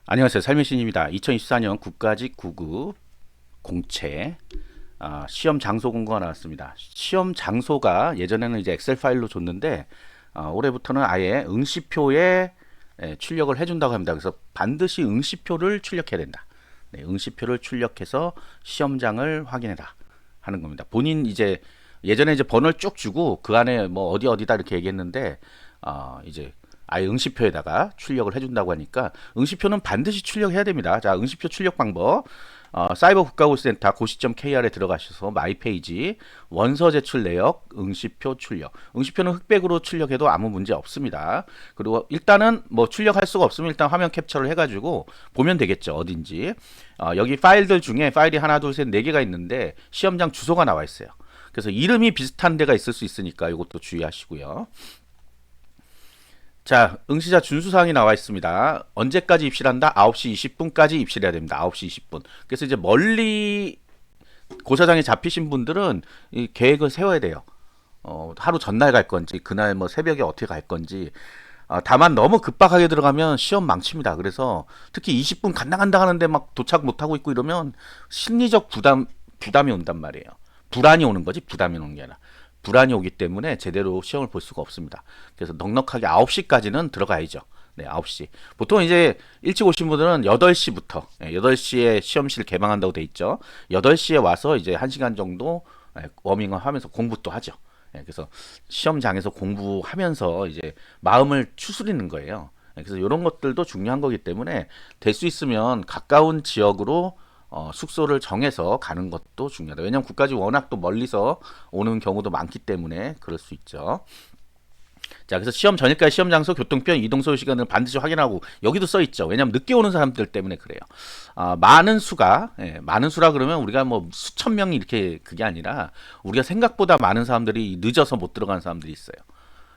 안녕하세요. 삶의 신입니다. 2024년 국가직 9급 공채 시험 장소 공고가 나왔습니다. 시험 장소가 예전에는 이제 엑셀 파일로 줬는데 올해부터는 아예 응시표에 출력을 해준다고 합니다. 그래서 반드시 응시표를 출력해야 된다. 네, 응시표를 출력해서 시험장을 확인해라 하는 겁니다. 본인 이제 예전에 이제 번호를 쭉 주고 그 안에 뭐 어디다 이렇게 얘기했는데 이제 아예 응시표에다가 출력을 해준다고 하니까 응시표는 반드시 출력해야 됩니다. 자, 응시표 출력 방법. 사이버 국가고시센터 고시.kr에 들어가셔서 마이 페이지 원서 제출 내역 응시표 출력. 응시표는 흑백으로 출력해도 아무 문제 없습니다. 그리고 일단은 뭐 출력할 수가 없으면 일단 화면 캡처를 해가지고 보면 되겠죠. 어딘지. 여기 파일들 중에 파일이 하나, 둘, 셋, 네 개가 있는데 시험장 주소가 나와 있어요. 그래서 이름이 비슷한 데가 있을 수 있으니까 이것도 주의하시고요. 자, 응시자 준수사항이 나와 있습니다. 언제까지 입시를 한다? 9시 20분까지 입시를 해야 됩니다. 9시 20분. 그래서 이제 멀리 고사장에 잡히신 분들은 이 계획을 세워야 돼요. 하루 전날 갈 건지, 그날 뭐 새벽에 어떻게 갈 건지. 다만 너무 급박하게 들어가면 시험 망칩니다. 그래서 특히 20분 간다 하는데 막 도착 못하고 있고 이러면 심리적 부담이 온단 말이에요. 불안이 오는 거지, 부담이 오는 게 아니라. 불안이 오기 때문에 제대로 시험을 볼 수가 없습니다. 그래서 넉넉하게 9시까지는 들어가야죠. 네, 9시. 보통 이제 일찍 오신 분들은 8시부터 8시에 시험실 개방한다고 돼 있죠. 8시에 와서 이제 1시간 정도 워밍업 하면서 공부도 하죠. 그래서 시험장에서 공부하면서 이제 마음을 추스리는 거예요. 그래서 이런 것들도 중요한 거기 때문에 될 수 있으면 가까운 지역으로 숙소를 정해서 가는 것도 중요하다. 왜냐하면 국까지 워낙 또 멀리서 오는 경우도 많기 때문에 그럴 수 있죠. 자, 그래서 시험 전일까지 시험 장소, 교통편, 이동 소요 시간을 반드시 확인하고 여기도 써 있죠. 왜냐하면 늦게 오는 사람들 때문에 그래요. 많은 수가 많은 수라 그러면 우리가 뭐 수천 명이 이렇게 그게 아니라 우리가 생각보다 많은 사람들이 늦어서 못 들어가는 사람들이 있어요.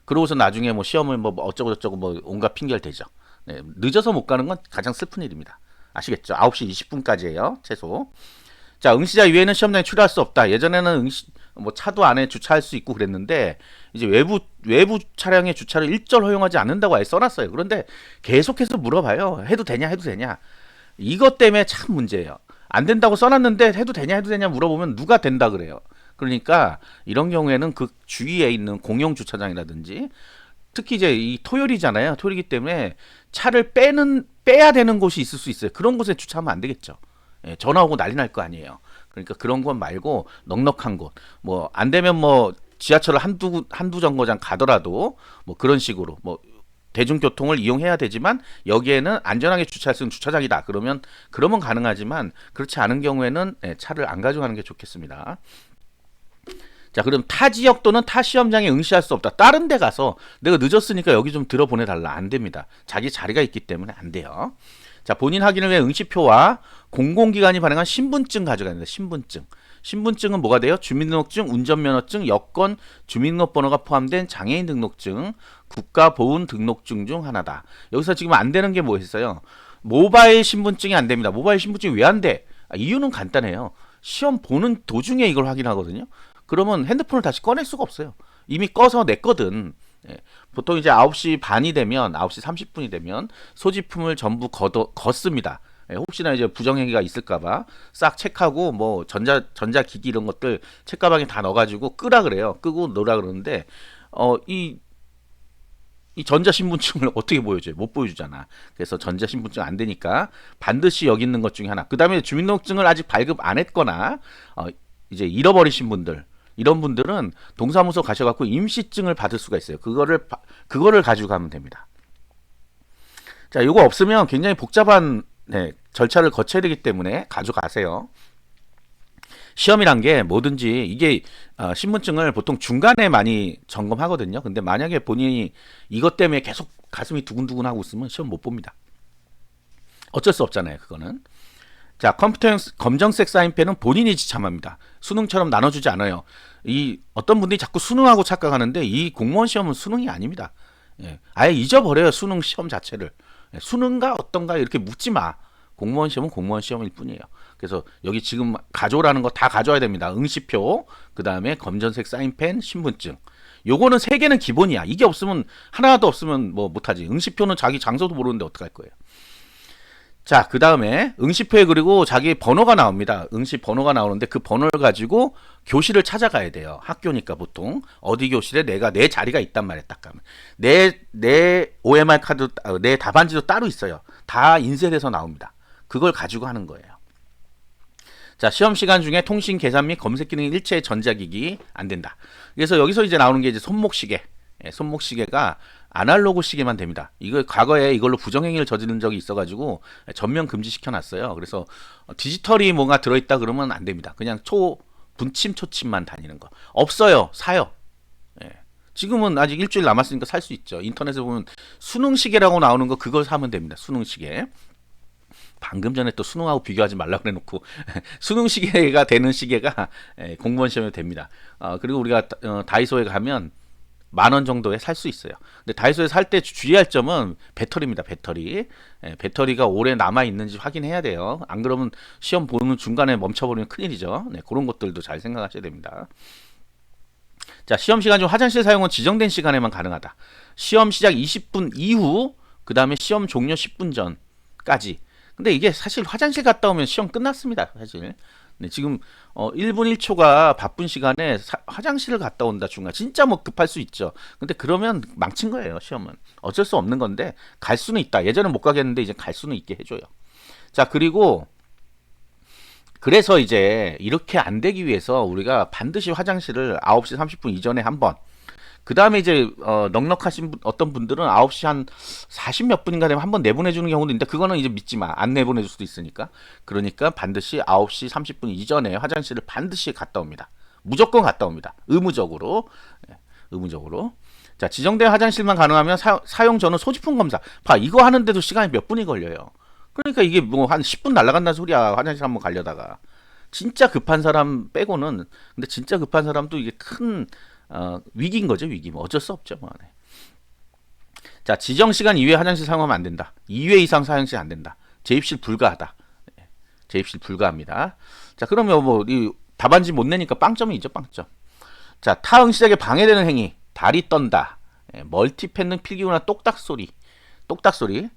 그러고서 나중에 뭐 시험을 뭐 어쩌고 저쩌고 뭐 온갖 핑계를 대죠. 네, 늦어서 못 가는 건 가장 슬픈 일입니다. 아시겠죠? 9시 20분까지예요. 최소. 자, 응시자 이외에는 시험장에 출입할 수 없다. 예전에는 뭐 차도 안에 주차할 수 있고 그랬는데 이제 외부 차량의 주차를 일절 허용하지 않는다고 아예 써놨어요. 그런데 계속해서 물어봐요. 해도 되냐, 해도 되냐. 이것 때문에 참 문제예요. 안 된다고 써놨는데 해도 되냐 물어보면 누가 된다 그래요. 그러니까 이런 경우에는 그 주위에 있는 공용 주차장이라든지 특히 이제 이 토요일이잖아요. 토요일이기 때문에 차를 빼야 되는 곳이 있을 수 있어요. 그런 곳에 주차하면 안 되겠죠. 전화 오고 난리 날 거 아니에요. 그러니까 그런 것 말고 넉넉한 곳, 뭐 안 되면 뭐 지하철을 한두 정거장 가더라도 뭐 그런 식으로 뭐 대중교통을 이용해야 되지만 여기에는 안전하게 주차할 수 있는 주차장이다. 그러면 가능하지만 그렇지 않은 경우에는 차를 안 가져가는 게 좋겠습니다. 자, 그럼 타 지역 또는 타 시험장에 응시할 수 없다. 다른 데 가서 내가 늦었으니까 여기 좀 들어보내달라. 안 됩니다. 자기 자리가 있기 때문에 안 돼요. 자, 본인 확인을 위해 응시표와 공공기관이 발행한 신분증 가져가야 됩니다. 신분증. 신분증은 뭐가 돼요? 주민등록증, 운전면허증, 여권, 주민등록번호가 포함된 장애인 등록증, 국가보훈 등록증 중 하나다. 여기서 지금 안 되는 게 뭐였어요? 모바일 신분증이 안 됩니다. 모바일 신분증이 왜 안 돼? 이유는 간단해요. 시험 보는 도중에 이걸 확인하거든요. 그러면 핸드폰을 다시 꺼낼 수가 없어요. 이미 꺼서 냈거든. 보통 이제 9시 반이 되면 9시 30분이 되면 소지품을 전부 걷습니다. 혹시나 이제 부정행위가 있을까봐 싹 체크하고 뭐 전자기기 이런 것들 책가방에 다 넣어가지고 끄라 그래요. 끄고 놓으라 그러는데 이 전자신분증을 어떻게 보여줘요? 못 보여주잖아. 그래서 전자신분증 안 되니까 반드시 여기 있는 것 중에 하나. 그 다음에 주민등록증을 아직 발급 안 했거나 이제 잃어버리신 분들 이런 분들은 동사무소 가셔갖고 임시증을 받을 수가 있어요. 그거를 가지고 가면 됩니다. 자, 이거 없으면 굉장히 복잡한 절차를 거쳐야 되기 때문에 가져가세요. 시험이란 게 뭐든지 이게 신분증을 보통 중간에 많이 점검하거든요. 근데 만약에 본인이 이것 때문에 계속 가슴이 두근두근 하고 있으면 시험 못 봅니다. 어쩔 수 없잖아요. 그거는. 자, 컴퓨터용 검정색 사인펜은 본인이 지참합니다. 수능처럼 나눠주지 않아요. 이 어떤 분들이 자꾸 수능하고 착각하는데 이 공무원 시험은 수능이 아닙니다. 아예 잊어버려요. 수능 시험 자체를. 수능가 어떤가 이렇게 묻지 마. 공무원 시험은 공무원 시험일 뿐이에요. 그래서 여기 지금 가져오라는 거 다 가져와야 됩니다. 응시표, 그 다음에 검정색 사인펜, 신분증. 요거는 세 개는 기본이야. 이게 없으면 하나도 없으면 뭐 못하지. 응시표는 자기 장소도 모르는데 어떡할 거예요. 자, 그 다음에 응시표에 그리고 자기 번호가 나옵니다. 응시 번호가 나오는데 그 번호를 가지고 교실을 찾아가야 돼요. 학교니까 보통 어디 교실에 내 자리가 있단 말이에요. 딱 가면 내 OMR 카드, 내 답안지도 따로 있어요. 다 인쇄돼서 나옵니다. 그걸 가지고 하는 거예요. 자, 시험 시간 중에 통신, 계산 및 검색 기능이 일체 전자기기 안 된다. 그래서 여기서 이제 나오는 게 이제 손목시계. 손목시계가 아날로그 시계만 됩니다. 이거 과거에 이걸로 부정행위를 저지른 적이 있어가지고 전면 금지시켜놨어요. 그래서 디지털이 뭔가 들어있다 그러면 안 됩니다. 그냥 분침 초침만 다니는 거. 없어요. 사요. 예. 지금은 아직 일주일 남았으니까 살 수 있죠. 인터넷에 보면 수능시계라고 나오는 거 그걸 사면 됩니다. 수능시계. 방금 전에 또 수능하고 비교하지 말라고 해놓고 수능 시계가 되는 시계가 공무원 시험에 됩니다. 그리고 우리가 다이소에 가면 10,000원 정도에 살 수 있어요. 근데 다이소에 살 때 주의할 점은 배터리입니다. 배터리. 배터리가 오래 남아 있는지 확인해야 돼요. 안 그러면 시험 보는 중간에 멈춰버리면 큰일이죠. 네, 그런 것들도 잘 생각하셔야 됩니다. 자, 시험 시간 중 화장실 사용은 지정된 시간에만 가능하다. 시험 시작 20분 이후, 그 다음에 시험 종료 10분 전까지. 근데 이게 사실 화장실 갔다 오면 시험 끝났습니다. 사실. 네, 지금 1분 1초가 바쁜 시간에 화장실을 갔다 온다 중간 진짜 뭐 급할 수 있죠. 근데 그러면 망친 거예요. 시험은 어쩔 수 없는 건데 갈 수는 있다. 예전에 못 가겠는데 이제 갈 수는 있게 해줘요. 자, 그리고 그래서 이제 이렇게 안 되기 위해서 우리가 반드시 화장실을 9시 30분 이전에 한번, 그 다음에 이제 넉넉하신 어떤 분들은 9시 한 40 몇 분인가 되면 한번 내보내주는 경우도 있는데 그거는 이제 믿지 마. 안 내보내줄 수도 있으니까. 그러니까 반드시 9시 30분 이전에 화장실을 반드시 갔다 옵니다. 무조건 갔다 옵니다. 의무적으로. 의무적으로. 자, 지정된 화장실만 가능하면 사용 전후 소지품 검사. 봐, 이거 하는데도 시간이 몇 분이 걸려요. 그러니까 이게 뭐 한 10분 날라간다는 소리야. 화장실 한번 가려다가. 진짜 급한 사람 빼고는. 근데 진짜 급한 사람도 이게 큰 위기인 거죠, 위기. 뭐 어쩔 수 없죠, 뭐. 네. 자, 지정 시간 이외에 화장실 사용하면 안 된다. 2회 이상 사용시 안 된다. 재입실 불가하다. 네. 재입실 불가합니다. 자, 그러면 뭐 이 답안지 못 내니까 빵점이 있죠, 빵점. 자, 타응 시작에 방해되는 행위. 다리 떤다. 멀티 펜등 필기구나 똑딱 소리. 똑딱 소리.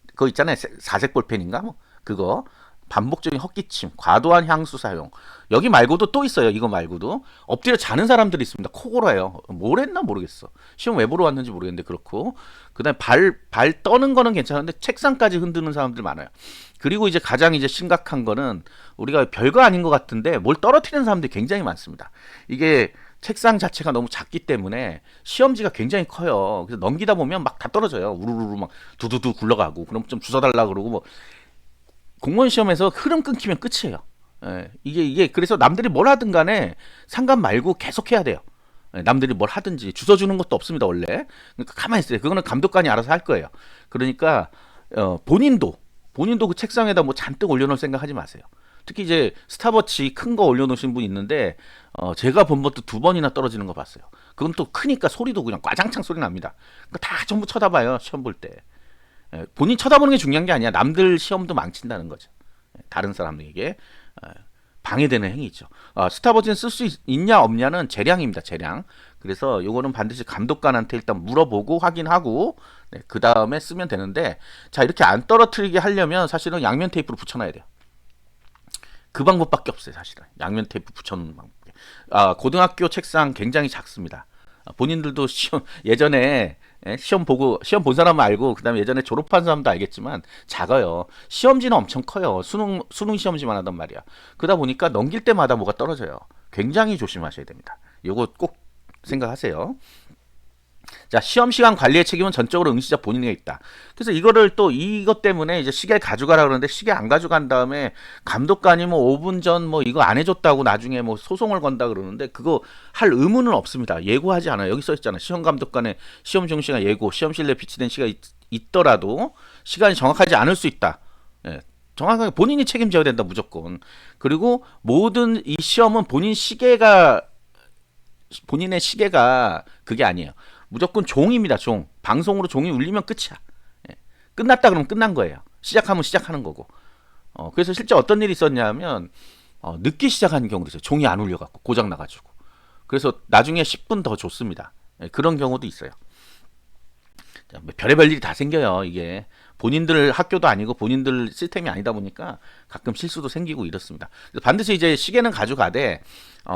그거 있잖아요. 사색 볼펜인가? 뭐 그거. 반복적인 헛기침, 과도한 향수 사용. 여기 말고도 또 있어요. 이거 말고도 엎드려 자는 사람들이 있습니다. 코 골아요. 뭘 했나 모르겠어. 시험 왜 보러 왔는지 모르겠는데 그렇고. 그다음에 발 떠는 거는 괜찮은데 책상까지 흔드는 사람들 많아요. 그리고 이제 가장 이제 심각한 거는 우리가 별거 아닌 것 같은데 뭘 떨어뜨리는 사람들이 굉장히 많습니다. 이게 책상 자체가 너무 작기 때문에 시험지가 굉장히 커요. 그래서 넘기다 보면 막 다 떨어져요. 우르르르 막 두두두 굴러가고. 그럼 좀 주워달라 그러고 뭐. 공무원 시험에서 흐름 끊기면 끝이에요. 이게 그래서 남들이 뭘 하든 간에 상관 말고 계속 해야 돼요. 남들이 뭘 하든지 주워주는 것도 없습니다, 원래. 그러니까 가만히 있어요. 그거는 감독관이 알아서 할 거예요. 그러니까 본인도 그 책상에다 뭐 잔뜩 올려놓을 생각하지 마세요. 특히 이제 스탑워치 큰 거 올려놓으신 분 있는데 제가 본 것도 2번이나 떨어지는 거 봤어요. 그건 또 크니까 소리도 그냥 꽈장창 소리 납니다. 그러니까 다 전부 쳐다봐요, 시험 볼 때. 본인 쳐다보는 게 중요한 게 아니야. 남들 시험도 망친다는 거죠. 다른 사람에게 방해되는 행위죠. 스탑워치는 쓸 수 있냐 없냐는 재량입니다. 재량. 그래서 요거는 반드시 감독관한테 일단 물어보고 확인하고 그 다음에 쓰면 되는데, 자, 이렇게 안 떨어뜨리게 하려면 사실은 양면 테이프로 붙여놔야 돼요. 그 방법밖에 없어요. 사실은 양면 테이프 붙여놓는 방법. 고등학교 책상 굉장히 작습니다. 본인들도 예전에 시험 본 사람은 알고, 그다음에 예전에 졸업한 사람도 알겠지만 작아요. 시험지는 엄청 커요. 수능 시험지만 하단 말이야. 그러다 보니까 넘길 때마다 뭐가 떨어져요. 굉장히 조심하셔야 됩니다. 요거 꼭 생각하세요. 자, 시험 시간 관리의 책임은 전적으로 응시자 본인에게 있다. 그래서 이거를 또 이것 때문에 이제 시계를 가져가라 그러는데 시계 안 가져간 다음에 감독관이 뭐 5분 전 뭐 이거 안 해줬다고 나중에 뭐 소송을 건다 그러는데 그거 할 의무는 없습니다. 예고하지 않아요. 여기 써 있잖아요. 시험 감독관의 시험 중 시간 예고, 시험실 내 비치된 시간 있더라도 시간이 정확하지 않을 수 있다. 예. 정확하게 본인이 책임져야 된다, 무조건. 그리고 모든 이 시험은 본인의 시계가 그게 아니에요. 무조건 종입니다. 종. 방송으로 종이 울리면 끝이야. 끝났다 그러면 끝난 거예요. 시작하면 시작하는 거고. 그래서 실제 어떤 일이 있었냐면 늦게 시작하는 경우도 있어요. 종이 안 울려갖고 고장 나가지고. 그래서 나중에 10분 더 줬습니다. 그런 경우도 있어요. 별의별 일이 다 생겨요. 이게 본인들 학교도 아니고 본인들 시스템이 아니다 보니까 가끔 실수도 생기고 이렇습니다. 반드시 이제 시계는 가져가되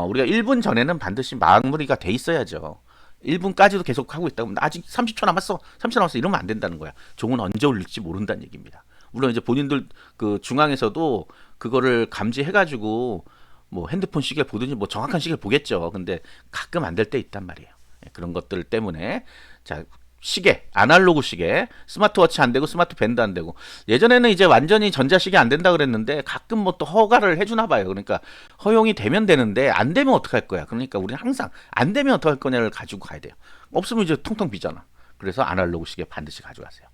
우리가 1분 전에는 반드시 마무리가 돼 있어야죠. 1분까지도 계속 하고 있다. 아직 30초 남았어. 30초 남았어. 이러면 안 된다는 거야. 종은 언제 울릴지 모른다는 얘기입니다. 물론 이제 본인들 그 중앙에서도 그거를 감지해가지고 뭐 핸드폰 시계를 보든지 뭐 정확한 시계를 보겠죠. 근데 가끔 안 될 때 있단 말이에요. 그런 것들 때문에 자 시계, 아날로그 시계, 스마트워치 안 되고 스마트 밴드 안 되고 예전에는 이제 완전히 전자시계 안 된다 그랬는데 가끔 뭐 또 허가를 해주나 봐요. 그러니까 허용이 되면 되는데 안 되면 어떡할 거야. 그러니까 우리는 항상 안 되면 어떡할 거냐를 가지고 가야 돼요. 없으면 이제 텅텅 비잖아. 그래서 아날로그 시계 반드시 가져가세요.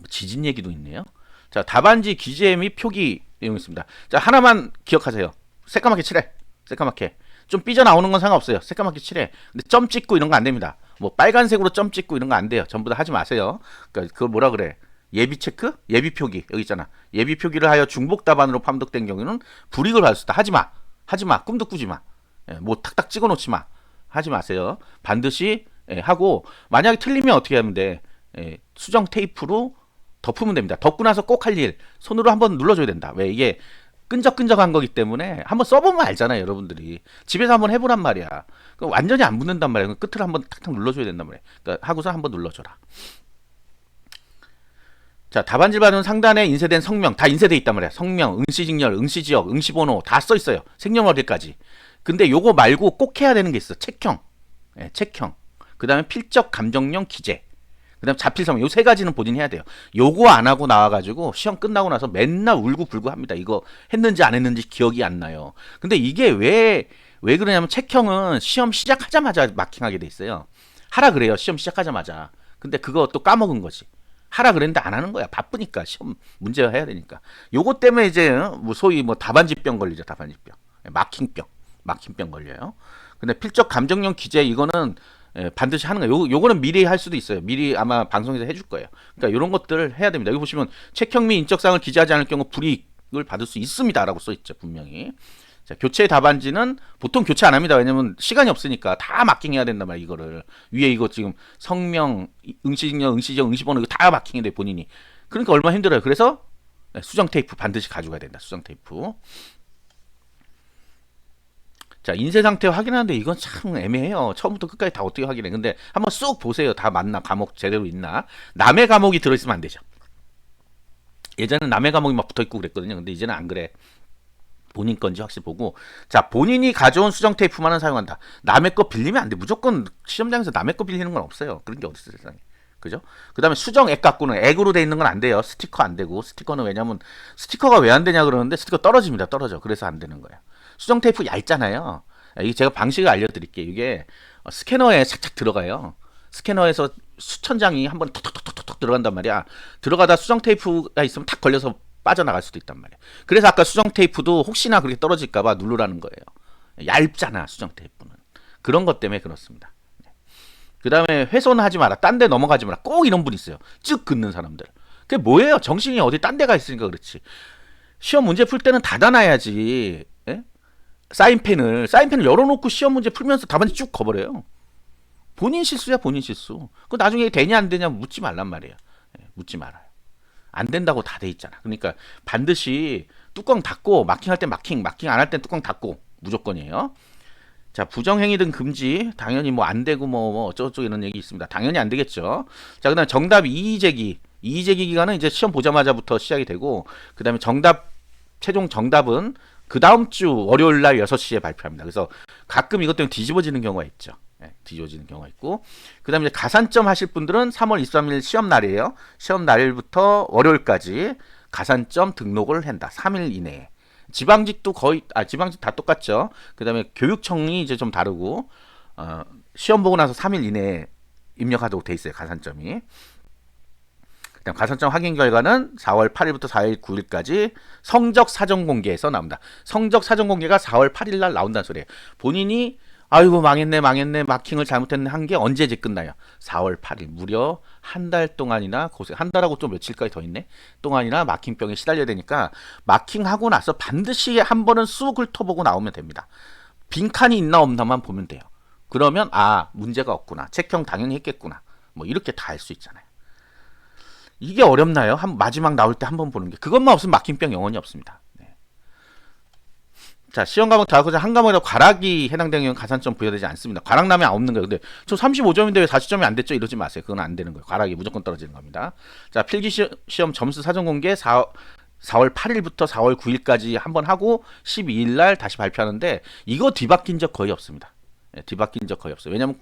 지진 얘기도 있네요. 자, 답안지 기재 및 표기 내용 있습니다. 자, 하나만 기억하세요. 새까맣게 칠해. 새까맣게. 좀 삐져나오는 건 상관없어요. 새까맣게 칠해. 근데 점 찍고 이런 거 안 됩니다. 뭐 빨간색으로 점 찍고 이런 거 안 돼요. 전부 다 하지 마세요. 그러니까 그걸 뭐라 그래? 예비 체크? 예비 표기. 여기 있잖아. 예비 표기를 하여 중복 답안으로 판독된 경우는 불이익을 받을 수 있다. 하지 마. 하지 마. 꿈도 꾸지 마. 뭐 탁탁 찍어 놓지 마. 하지 마세요. 반드시 하고 만약에 틀리면 어떻게 하면 돼? 수정 테이프로 덮으면 됩니다. 덮고 나서 꼭 할 일. 손으로 한번 눌러줘야 된다. 왜? 이게 끈적끈적한 거기 때문에 한번 써보면 알잖아요, 여러분들이. 집에서 한번 해보란 말이야. 완전히 안 붙는단 말이야. 끝을 한번 탁탁 눌러줘야 된단 말이야. 그러니까 하고서 한번 눌러줘라. 자, 답안지 받은 상단에 인쇄된 성명 다 인쇄돼 있단 말이야. 성명, 응시직렬, 응시지역, 응시번호 다 써 있어요. 생년월일까지. 근데 요거 말고 꼭 해야 되는 게 있어. 책형, 책형. 그 다음에 필적 감정령 기재. 그 다음 자필서명. 요 세 가지는 본인이 해야 돼요. 요거 안 하고 나와가지고 시험 끝나고 나서 맨날 울고불고 합니다. 이거 했는지 안 했는지 기억이 안 나요. 근데 이게 왜 그러냐면 책형은 시험 시작하자마자 마킹하게 돼 있어요. 하라 그래요. 시험 시작하자마자. 근데 그거 또 까먹은 거지. 하라 그랬는데 안 하는 거야. 바쁘니까 시험 문제 해야 되니까. 요거 때문에 이제 뭐 소위 뭐 답안지병 걸리죠. 답안지병. 마킹병 걸려요. 근데 필적 감정령 기재 이거는 반드시 하는 거예요. 요거는 미리 할 수도 있어요. 미리 아마 방송에서 해줄 거예요. 그러니까 이런 것들을 해야 됩니다. 여기 보시면 책형 및 인적사항을 기재하지 않을 경우 불이익을 받을 수 있습니다라고 써 있죠. 분명히. 자, 교체 답안지는 보통 교체 안 합니다. 왜냐면 시간이 없으니까 다 마킹해야 된단 말이에요. 이거를 위에 이거 지금 성명, 응시직렬, 응시지역, 응시번호 이거 다 마킹해야 돼 본인이. 그러니까 얼마나 힘들어요. 그래서 수정 테이프 반드시 가져가야 된다. 수정 테이프. 자, 인쇄 상태 확인하는데 이건 참 애매해요. 처음부터 끝까지 다 어떻게 확인해. 근데 한번 쑥 보세요. 다 맞나? 과목 제대로 있나? 남의 과목이 들어있으면 안 되죠. 예전에는 남의 과목이 막 붙어있고 그랬거든요. 근데 이제는 안 그래. 본인 건지 확실히 보고. 자, 본인이 가져온 수정 테이프만은 사용한다. 남의 거 빌리면 안 돼. 무조건 시험장에서 남의 거 빌리는 건 없어요. 그런 게 어딨어 세상에. 그죠? 그 다음에 수정 액 갖고는 액으로 돼 있는 건 안 돼요. 스티커 안 되고. 스티커는 왜냐면 스티커가 왜 안 되냐 그러는데 스티커 떨어집니다. 떨어져. 그래서 안 되는 거예요. 수정 테이프 얇잖아요. 이게 제가 방식을 알려드릴게요. 이게 스캐너에 착착 들어가요. 스캐너에서 수천 장이 한번 톡톡톡톡 들어간단 말이야. 들어가다 수정 테이프가 있으면 탁 걸려서 빠져나갈 수도 있단 말이야. 그래서 아까 수정 테이프도 혹시나 그렇게 떨어질까봐 누르라는 거예요. 얇잖아 수정 테이프는. 그런 것 때문에 그렇습니다. 그 다음에 훼손하지 마라. 딴 데 넘어가지 마라. 꼭 이런 분 있어요. 쭉 긋는 사람들. 그게 뭐예요? 정신이 어디 딴 데가 있으니까 그렇지. 시험 문제 풀 때는 닫아놔야지. 예? 사인펜을 열어놓고 시험 문제 풀면서 답안지 쭉 거버려요. 본인 실수야 본인 실수. 그 나중에 되냐 안 되냐 묻지 말란 말이에요. 묻지 말아요. 안 된다고 다 돼 있잖아. 그러니까 반드시 뚜껑 닫고 마킹할 때 마킹 안 할 때 뚜껑 닫고 무조건이에요. 자, 부정행위 등 금지 당연히 뭐 안 되고 뭐 어쩌고저쩌고 이런 얘기 있습니다. 당연히 안 되겠죠. 자, 그다음 정답 이의제기 기간은 이제 시험 보자마자부터 시작이 되고 그다음에 최종 정답은 그 다음 주 월요일 날 6시에 발표합니다. 그래서 가끔 이것 때문에 뒤집어지는 경우가 있죠. 뒤집어지는 경우가 있고 그 다음에 가산점 하실 분들은 3월 23일 시험 날이에요. 시험 날부터 월요일까지 가산점 등록을 한다. 3일 이내에. 지방직도 지방직 다 똑같죠. 그 다음에 교육청이 이제 좀 다르고 시험 보고 나서 3일 이내에 입력하도록 돼 있어요. 가산점이. 그다음 가산점 확인 결과는 4월 8일부터 4월 9일까지 성적 사전 공개에서 나옵니다. 성적 사전 공개가 4월 8일 날 나온다는 소리예요. 본인이 아이고 망했네 마킹을 잘못했네 한 게 언제 이제 끝나요? 4월 8일 무려 한 달 동안이나 한 달하고 좀 며칠까지 더 있네 동안이나 마킹병에 시달려야 되니까 마킹하고 나서 반드시 한 번은 쑥 훑어보고 나오면 됩니다. 빈칸이 있나 없나만 보면 돼요. 그러면 문제가 없구나. 책형 당연히 했겠구나. 뭐 이렇게 다 알 수 있잖아요. 이게 어렵나요? 마지막 나올 때 한 번 보는 게. 그것만 없으면 막힌 병 영원히 없습니다. 네. 자, 시험 과목 다 그저 한 과목이라도 과락이 해당되는 경우는 가산점 부여되지 않습니다. 과락 나면 없는 거예요. 근데 저 35점인데 왜 40점이 안 됐죠? 이러지 마세요. 그건 안 되는 거예요. 과락이 무조건 떨어지는 겁니다. 자, 필기 시험 점수 사전 공개 4월 8일부터 4월 9일까지 한번 하고 12일 날 다시 발표하는데 이거 뒤바뀐 적 거의 없습니다. 예, 뒤바뀐 적 거의 없어요. 왜냐면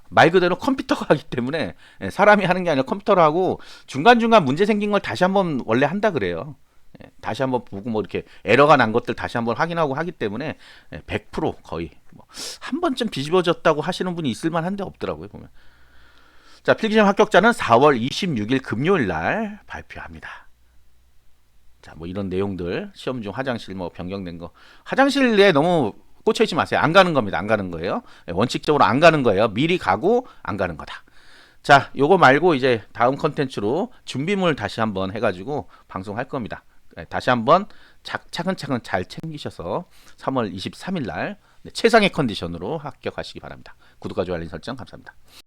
말 그대로 컴퓨터가 하기 때문에 예, 사람이 하는 게 아니라 컴퓨터로 하고 중간중간 문제 생긴 걸 다시 한번 원래 한다 그래요. 예, 다시 한번 보고 뭐 이렇게 에러가 난 것들 다시 한번 확인하고 하기 때문에 100% 거의 한 번쯤 뒤집어졌다고 하시는 분이 있을 만한데 없더라고요 보면. 자, 필기시험 합격자는 4월 26일 금요일 날 발표합니다. 자, 뭐 이런 내용들 시험 중 화장실 뭐 변경된 거 화장실에 너무 꽂혀 있지 마세요. 안 가는 겁니다. 안 가는 거예요. 원칙적으로 안 가는 거예요. 미리 가고 안 가는 거다. 자, 요거 말고 이제 다음 컨텐츠로 준비물 다시 한번 해가지고 방송할 겁니다. 다시 한번 차근차근 잘 챙기셔서 3월 23일 날 최상의 컨디션으로 합격하시기 바랍니다. 구독과 좋아요 알림 설정 감사합니다.